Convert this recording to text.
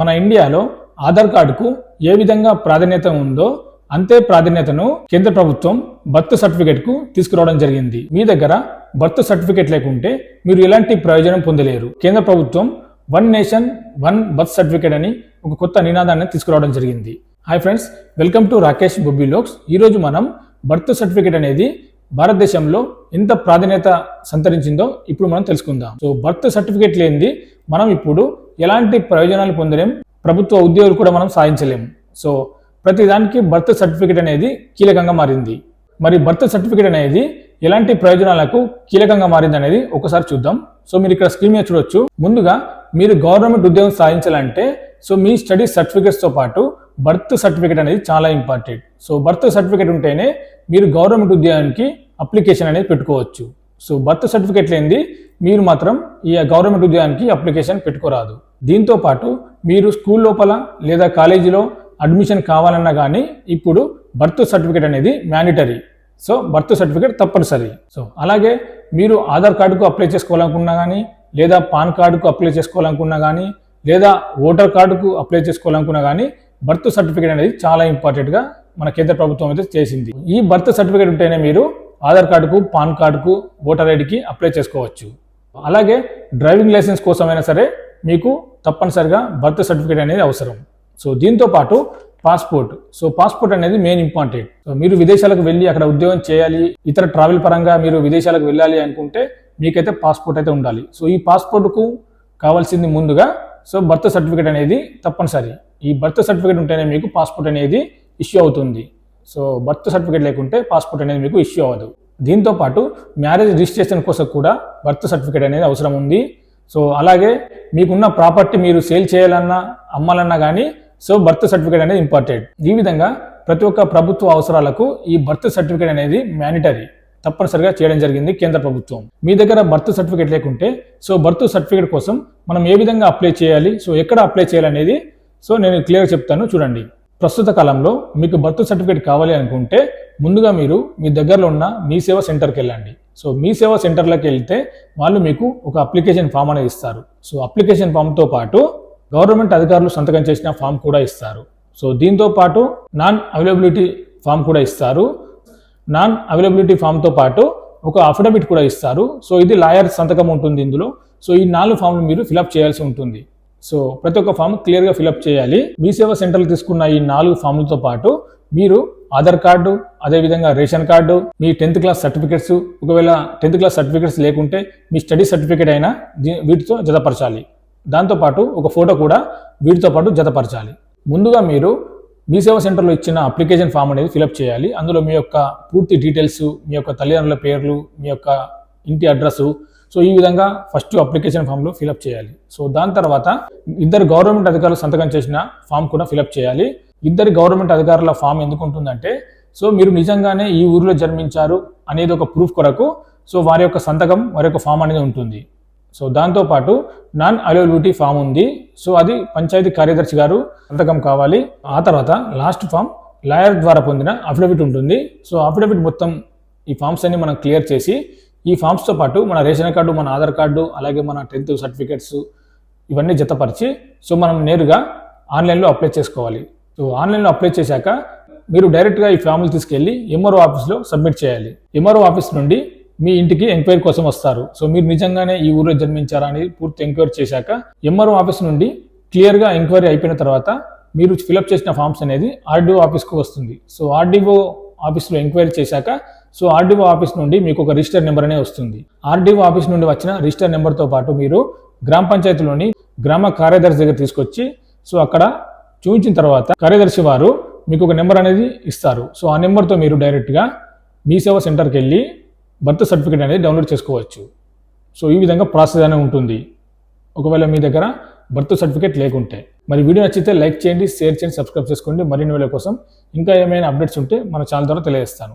మన ఇండియాలో ఆధార్ కార్డుకు ఏ విధంగా ప్రాధాన్యత ఉందో అంతే ప్రాధాన్యతను కేంద్ర ప్రభుత్వం బర్త్ సర్టిఫికేట్ కు తీసుకురావడం జరిగింది. మీ దగ్గర బర్త్ సర్టిఫికేట్ లేకుంటే మీరు ఎలాంటి ప్రయోజనం పొందలేరు. కేంద్ర ప్రభుత్వం one nation one birth certificate అని ఒక కొత్త నినాదాన్ని తీసుకురావడం జరిగింది. Hi friends, welcome to Rakesh Bobby vlogs. ఈరోజు మనం బర్త్ సర్టిఫికేట్ అనేది భారతదేశంలో ఎంత ప్రాధాన్యత సంతరించిందో ఇప్పుడు మనం తెలుసుకుందాం. సో బర్త్ సర్టిఫికేట్ లేనిది మనం ఇప్పుడు ఎలాంటి ప్రయోజనాలు పొందలేం, ప్రభుత్వ ఉద్యోగులు కూడా మనం సాధించలేము. సో ప్రతి దానికి బర్త్ సర్టిఫికేట్ అనేది కీలకంగా మారింది. మరి బర్త్ సర్టిఫికేట్ అనేది ఎలాంటి ప్రయోజనాలకు కీలకంగా మారింది అనేది ఒకసారి చూద్దాం. సో మీరు ఇక్కడ స్క్రీన్ మీద చూడొచ్చు. ముందుగా మీరు గవర్నమెంట్ ఉద్యోగం సాధించాలంటే సో మీ స్టడీ సర్టిఫికేట్స్ తో పాటు బర్త్ సర్టిఫికేట్ అనేది చాలా ఇంపార్టెంట్. సో బర్త్ సర్టిఫికేట్ ఉంటేనే మీరు గవర్నమెంట్ ఉద్యోగానికి అప్లికేషన్ అనేది పెట్టుకోవచ్చు. సో బర్త్ సర్టిఫికేట్ లేనిది మీరు మాత్రం ఈ గవర్నమెంట్ ఉద్యోగానికి అప్లికేషన్ పెట్టుకోరాదు. దీంతో పాటు మీరు స్కూల్ లోపల లేదా కాలేజీలో అడ్మిషన్ కావాలన్నా కానీ ఇప్పుడు బర్త్ సర్టిఫికేట్ అనేది మ్యాండేటరీ. సో బర్త్ సర్టిఫికేట్ తప్పనిసరి. సో అలాగే మీరు ఆధార్ కార్డుకు అప్లై చేసుకోవాలనుకున్నా కానీ, లేదా పాన్ కార్డుకు అప్లై చేసుకోవాలనుకున్నా కానీ, లేదా ఓటర్ కార్డుకు అప్లై చేసుకోవాలనుకున్నా కానీ బర్త్ సర్టిఫికేట్ అనేది చాలా ఇంపార్టెంట్గా మన కేంద్ర ప్రభుత్వం అయితే చేసింది. ఈ బర్త్ సర్టిఫికేట్ ఉంటేనే మీరు ఆధార్ కార్డుకు, పాన్ కార్డుకు, ఓటర్ ఐడికి అప్లై చేసుకోవచ్చు. అలాగే డ్రైవింగ్ లైసెన్స్ కోసమైనా సరే మీకు తప్పనిసరిగా బర్త్ సర్టిఫికేట్ అనేది అవసరం. సో దీంతో పాటు పాస్పోర్ట్. సో పాస్పోర్ట్ అనేది మెయిన్ ఇంపార్టెంట్. సో మీరు విదేశాలకు వెళ్ళి అక్కడ ఉద్యోగం చేయాలి, ఇతర ట్రావెల్ పరంగా మీరు విదేశాలకు వెళ్ళాలి అనుకుంటే మీకైతే పాస్పోర్ట్ అయితే ఉండాలి. సో ఈ పాస్పోర్ట్కు కావాల్సింది ముందుగా సో బర్త్ సర్టిఫికేట్ అనేది తప్పనిసరి. ఈ బర్త్ సర్టిఫికేట్ ఉంటేనే మీకు పాస్పోర్ట్ అనేది ఇష్యూ అవుతుంది. సో బర్త్ సర్టిఫికేట్ లేకుంటే పాస్పోర్ట్ అనేది మీకు ఇష్యూ అవ్వదు. దీంతో పాటు మ్యారేజ్ రిజిస్ట్రేషన్ కోసం కూడా బర్త్ సర్టిఫికేట్ అనేది అవసరం ఉంది. సో అలాగే మీకున్న ప్రాపర్టీ మీరు సేల్ చేయాలన్నా అమ్మాలన్నా కానీ సో బర్త్ సర్టిఫికేట్ అనేది ఇంపార్టెంట్. ఈ విధంగా ప్రతి ఒక్క ప్రభుత్వ అవసరాలకు ఈ బర్త్ సర్టిఫికేట్ అనేది మ్యాండేటరీ తప్పనిసరిగా చేయడం జరిగింది కేంద్ర ప్రభుత్వం. మీ దగ్గర బర్త్ సర్టిఫికేట్ లేకుంటే సో బర్త్ సర్టిఫికేట్ కోసం మనం ఏ విధంగా అప్లై చేయాలి, సో ఎక్కడ అప్లై చేయాలనేది సో నేను క్లియర్గా చెప్తాను చూడండి. ప్రస్తుత కాలంలో మీకు బర్త్ సర్టిఫికేట్ కావాలి అనుకుంటే ముందుగా మీరు మీ దగ్గరలో ఉన్న మీ సేవా సెంటర్కి వెళ్ళండి. సో మీ సేవా సెంటర్లోకి వెళ్తే వాళ్ళు మీకు ఒక అప్లికేషన్ ఫామ్ అనేది ఇస్తారు. సో అప్లికేషన్ ఫామ్తో పాటు గవర్నమెంట్ అధికారులు సంతకం చేసిన ఫామ్ కూడా ఇస్తారు. సో దీంతో పాటు నాన్ అవైలబిలిటీ ఫామ్ కూడా ఇస్తారు. నాన్ అవైలబిలిటీ ఫామ్తో పాటు ఒక అఫిడవిట్ కూడా ఇస్తారు. సో ఇది లాయర్ సంతకం ఉంటుంది ఇందులో. సో ఈ 4 ఫామ్లు మీరు ఫిలప్ చేయాల్సి ఉంటుంది. సో ప్రతి ఒక్క ఫామ్ క్లియర్గా ఫిలప్ చేయాలి. మీ సేవా సెంటర్లు తీసుకున్న ఈ 4 ఫామ్లతో పాటు మీరు ఆధార్ కార్డు, అదేవిధంగా రేషన్ కార్డు, మీ 10th క్లాస్ సర్టిఫికేట్స్, ఒకవేళ 10th క్లాస్ సర్టిఫికేట్స్ లేకుంటే మీ స్టడీ సర్టిఫికేట్ అయినా వీటితో జతపరచాలి. దాంతోపాటు ఒక ఫోటో కూడా వీటితో పాటు జతపరచాలి. ముందుగా మీరు మీ సేవా సెంటర్లో ఇచ్చిన అప్లికేషన్ ఫామ్ అనేది ఫిలప్ చేయాలి. అందులో మీ యొక్క పూర్తి డీటెయిల్స్, మీ యొక్క తల్లిదండ్రుల పేర్లు, మీ యొక్క ఇంటి అడ్రస్సు, సో ఈ విధంగా ఫస్ట్ అప్లికేషన్ ఫామ్లో ఫిలప్ చేయాలి. సో దాని తర్వాత 2 గవర్నమెంట్ అధికారులు సంతకం చేసిన ఫామ్ కూడా ఫిలప్ చేయాలి. 2 గవర్నమెంట్ అధికారుల ఫామ్ ఎందుకు ఉంటుందంటే సో మీరు నిజంగానే ఈ ఊరిలో జన్మించారు అనేది ఒక ప్రూఫ్ కొరకు సో వారి యొక్క సంతకం, వారి యొక్క ఫామ్ అనేది ఉంటుంది. సో దాంతోపాటు నాన్ అవైలబిలిటీ ఫామ్ ఉంది. సో అది పంచాయతీ కార్యదర్శి గారు సంతకం కావాలి. ఆ తర్వాత లాస్ట్ ఫామ్ లాయర్ ద్వారా పొందిన అఫిడవిట్ ఉంటుంది. సో అఫిడవిట్ మొత్తం ఈ ఫామ్స్ అన్ని మనం క్లియర్ చేసి ఈ ఫామ్స్తో పాటు మన రేషన్ కార్డు, మన ఆధార్ కార్డు, అలాగే మన 10th సర్టిఫికేట్స్ ఇవన్నీ జతపరిచి సో మనం నేరుగా ఆన్లైన్లో అప్లై చేసుకోవాలి. సో ఆన్లైన్లో అప్లై చేశాక మీరు డైరెక్ట్గా ఈ ఫామ్లు తీసుకెళ్ళి ఎంఆర్ఓ ఆఫీస్లో సబ్మిట్ చేయాలి. ఎంఆర్ఓ ఆఫీస్ నుండి మీ ఇంటికి ఎంక్వైరీ కోసం వస్తారు. సో మీరు నిజంగానే ఈ ఊరిలో జన్మించారా అని పూర్తి ఎంక్వైరీ చేశాక ఎంఆర్ఓ ఆఫీస్ నుండి క్లియర్గా ఎంక్వైరీ అయిపోయిన తర్వాత మీరు ఫిలప్ చేసిన ఫామ్స్ అనేది ఆర్డీఓ ఆఫీస్కు వస్తుంది. సో ఆర్డీఓ ఆఫీస్లో ఎంక్వైరీ చేశాక సో ఆర్డీఓ ఆఫీస్ నుండి మీకు ఒక రిజిస్టర్ నెంబర్ అనేది వస్తుంది. ఆర్డీఓ ఆఫీస్ నుండి వచ్చిన రిజిస్టర్ నెంబర్తో పాటు మీరు గ్రామ పంచాయతీలోని గ్రామ కార్యదర్శి దగ్గర తీసుకొచ్చి సో అక్కడ చూపించిన తర్వాత కార్యదర్శి వారు మీకు ఒక నెంబర్ అనేది ఇస్తారు. సో ఆ నెంబర్తో మీరు డైరెక్ట్గా మీ సేవా సెంటర్కి వెళ్ళి బర్త్ సర్టిఫికేట్ అనేది డౌన్లోడ్ చేసుకోవచ్చు. సో ఈ విధంగా ప్రాసెస్ అనేది ఉంటుంది ఒకవేళ మీ దగ్గర బర్త్ సర్టిఫికేట్ లేకుంటే. మరి వీడియో నచ్చితే లైక్ చేయండి, షేర్ చేయండి, సబ్స్క్రైబ్ చేసుకోండి. మరిన్ని వీడియోల కోసం ఇంకా ఏమైనా అప్డేట్స్ ఉంటే మన ఛానల్ ద్వారా తెలియజేస్తాను.